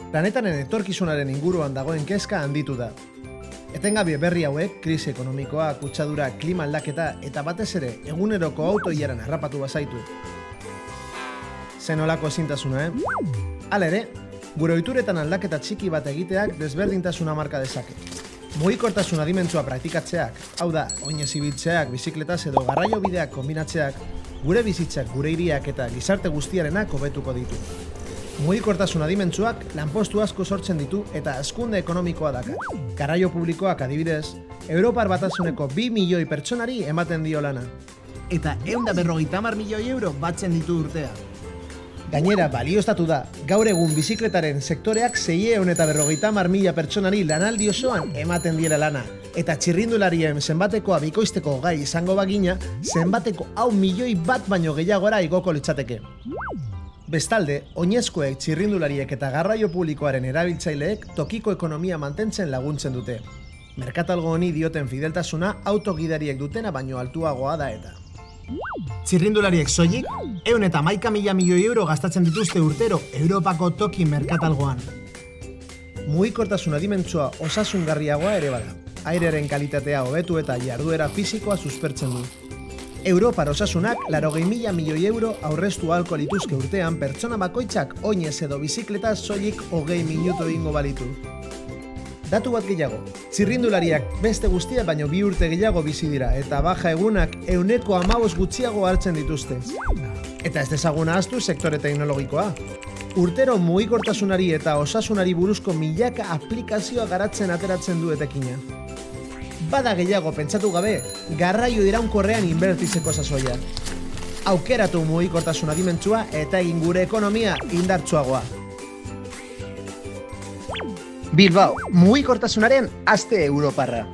Planetaren etorkizunaren inguruan dagoen kezka handitu da. Etengabe berri hauek, krisi ekonomikoa, kutsadura, klima aldaketa eta batez ere eguneroko autoiaran harrapatu bazaitu. Zenolako ezintasuna, Hala ere, gure ohituretan aldaketa txiki bat egiteak desberdintasuna marka dezake. Mugikortasun adimentsua praktikatzeak, hau da, oinez ibiltzeak, bizikletaz edo garraio bideak kombinatzeak, gure bizitzak, gure hiriak eta gizarte guztiarenak hobetuko ditu. Mugikortasun adimentsuak lanpostu asko sortzen ditu eta hazkunde ekonomikoa dakar. Garraio publikoak adibidez, Europar Batasuneko 2 milioi pertsonari ematen dio lana. Eta 150 milioi euro batzen ditu urtea. Gainera, balioztatu da, gaur egun bizikletaren sektoreak 650.000 pertsonari lanaldi osoan ematen diera lana. Eta txirrindularien zenbatekoa bikoizteko gai izango bagina, zenbateko 1 milioi bat baino gehiagora igoko litzateke. Bestalde, oinezkoek, txirrindulariek eta garraio publikoaren erabiltzaileek tokiko ekonomia mantentzen laguntzen dute. Merkatalgo honi dioten fideltasuna autogidariek dutena baino altuagoa da eta. Txirrindulariek soilik, 111.000 milioi euro gastatzen dituzte urtero Europako toki merkatalgoan. Mugikortasun adimentsua osasungarriagoa ere bada. Airearen kalitatea hobetu eta jarduera fisikoa suspertzen du. Europar osasunak 80.000 milioi euro aurreztu ahalko lituzke urtean pertsona bakoitzak oinez edo bizikletaz soilik 20 minutu egingo balitu. Datu bat gehiago, txirrindulariak beste guztia baino 2 urte gehiago bizi dira eta baja egunak 15% gutxiago hartzen dituzte. Eta ez dezaguna ahaztu sektore teknologikoa. Urtero mugikortasunari eta osasunari buruzko milaka aplikazioa garatzen ateratzen du etekina. Bada gehiago pentsatu gabe, garraio iraunkorrean inbertitzeko sasoia. Aukeratu mugikortasun adimentsua eta egin gure ekonomia indartsuagoa. Bilbao, mugikortasunaren aste Europarra.